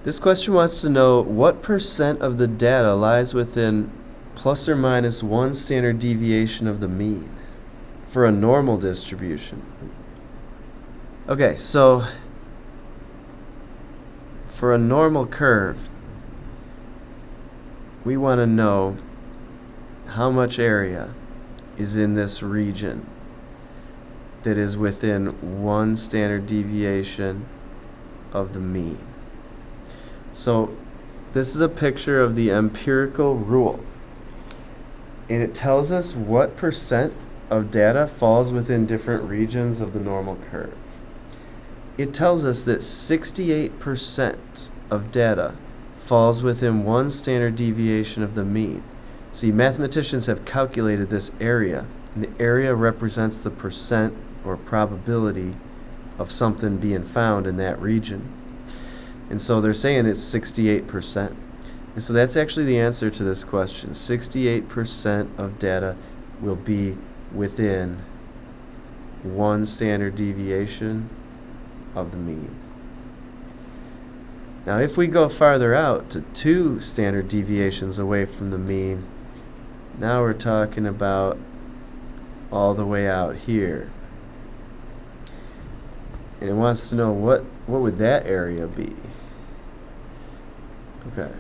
This question wants to know what percent of the data lies within plus or minus one standard deviation of the mean for a normal distribution. Okay, so for a normal curve, we want to know how much area is in this region that is within one standard deviation of the mean. So this is a picture of the empirical rule, and it tells us what percent of data falls within different regions of the normal curve. It tells us that 68% of data falls within one standard deviation of the mean. See, mathematicians have calculated this area, and the area represents the percent or probability of something being found in that region. And so they're saying it's 68%. And so that's actually the answer to this question. 68% of data will be within one standard deviation of the mean. Now, if we go farther out to 2 standard deviations away from the mean, now we're talking about all the way out here. And it wants to know what would that area be? Okay.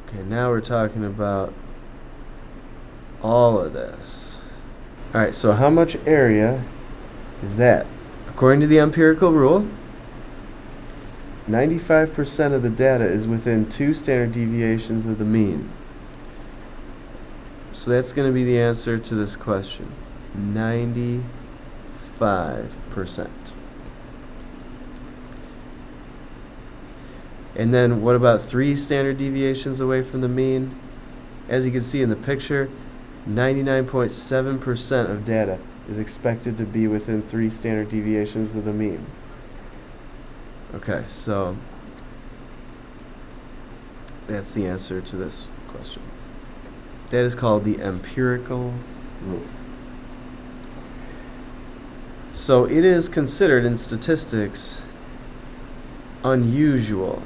Okay, now we're talking about all of this. All right, so how much area is that? According to the empirical rule, 95% of the data is within 2 standard deviations of the mean. So that's going to be the answer to this question. 95%. And then what about 3 standard deviations away from the mean? As you can see in the picture, 99.7% of data is expected to be within 3 standard deviations of the mean. Okay, so that's the answer to this question. That is called the empirical rule. So it is considered in statistics unusual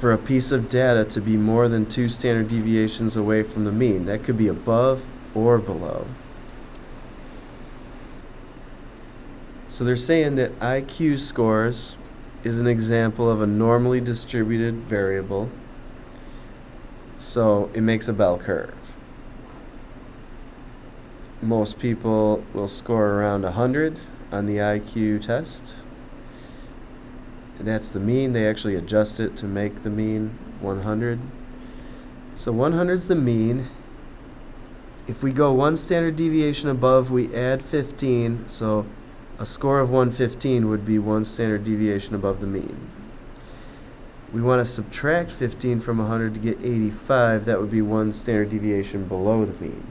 for a piece of data to be more than 2 standard deviations away from the mean. That could be above or below. So they're saying that IQ scores is an example of a normally distributed variable. So it makes a bell curve. Most people will score around 100 on the IQ test. That's the mean. They actually adjust it to make the mean 100. So 100 is the mean. If we go 1 standard deviation above, we add 15. So a score of 115 would be 1 standard deviation above the mean. We want to subtract 15 from 100 to get 85. That would be 1 standard deviation below the mean.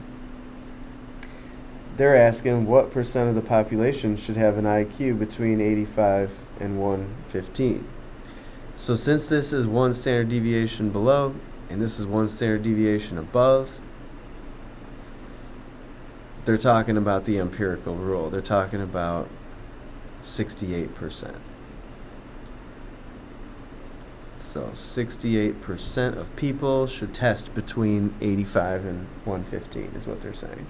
They're asking what percent of the population should have an IQ between 85 and 115. So since this is 1 standard deviation below and this is 1 standard deviation above, they're talking about the empirical rule. They're talking about 68%. So 68% of people should test between 85 and 115 is what they're saying.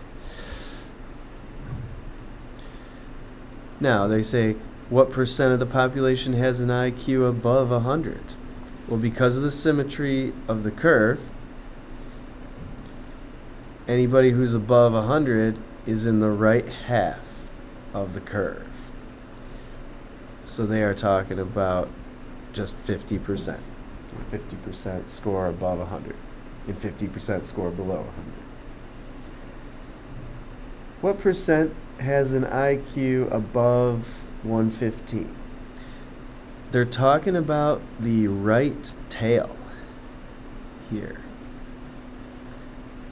Now, they say, what percent of the population has an IQ above 100? Well, because of the symmetry of the curve, anybody who's above 100 is in the right half of the curve. So they are talking about just 50%. 50% score above 100 and 50% score below 100. What percent has an IQ above 115? They're talking about the right tail here.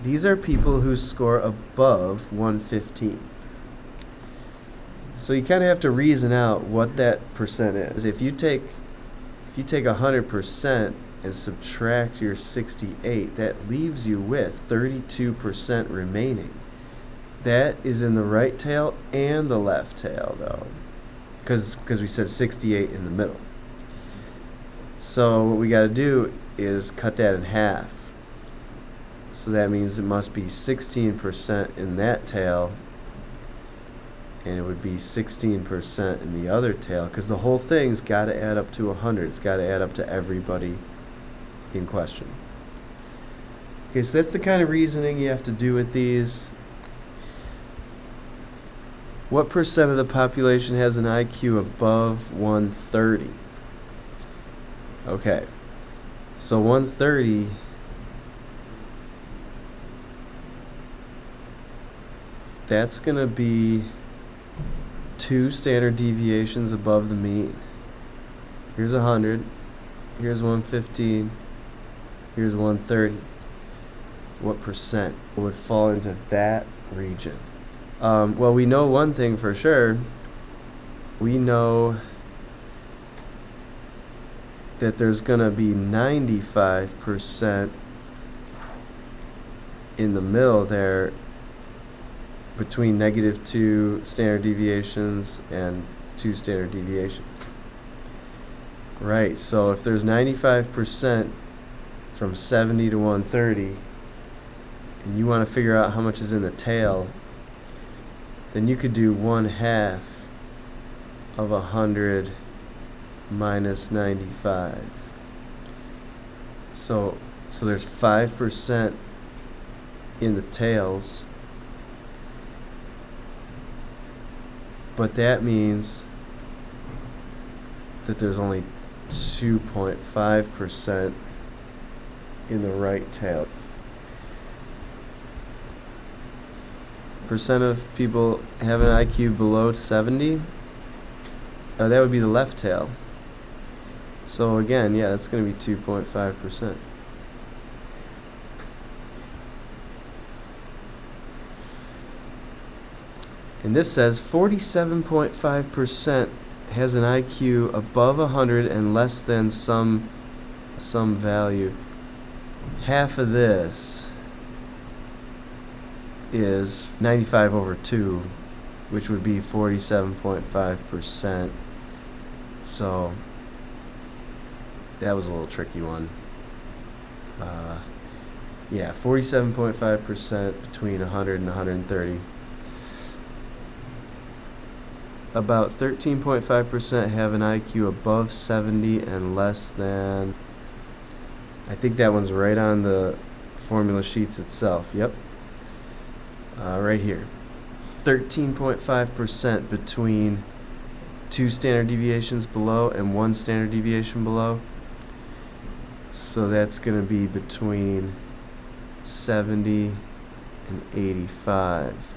These are people who score above 115. So you kind of have to reason out what that percent is. If you take 100% and subtract your 68, that leaves you with 32% remaining. That is in the right tail and the left tail, though, because we said 68 in the middle. So what we got to do is cut that in half. So that means it must be 16% in that tail, and it would be 16% in the other tail, because the whole thing's got to add up to 100. It's got to add up to everybody in question. Okay, so that's the kind of reasoning you have to do with these. What percent of the population has an IQ above 130? Okay, so 130, that's going to be 2 standard deviations above the mean. Here's 100, here's 115, here's 130. What percent would fall into that region? Well, we know one thing for sure. We know that there's going to be 95% in the middle there, between -2 standard deviations and 2 standard deviations. Right, so if there's 95% from 70 to 130, and you want to figure out how much is in the tail, then you could do 1/2 of 100 minus 95. So there's 5% in the tails, but that means that there's only 2.5% in the right tail. Percent of people have an IQ below 70? That would be the left tail. So again, yeah, that's going to be 2.5%. And this says 47.5% has an IQ above 100 and less than some value. Half of this is 95 over 2, which would be 47.5%. So that was a little tricky one. Yeah, 47.5% between 100 and 130. About 13.5% have an IQ above 70 and less than, I think that one's right on the formula sheets itself. Yep. Right here. 13.5% between 2 standard deviations below and 1 standard deviation below. So that's going to be between 70 and 85.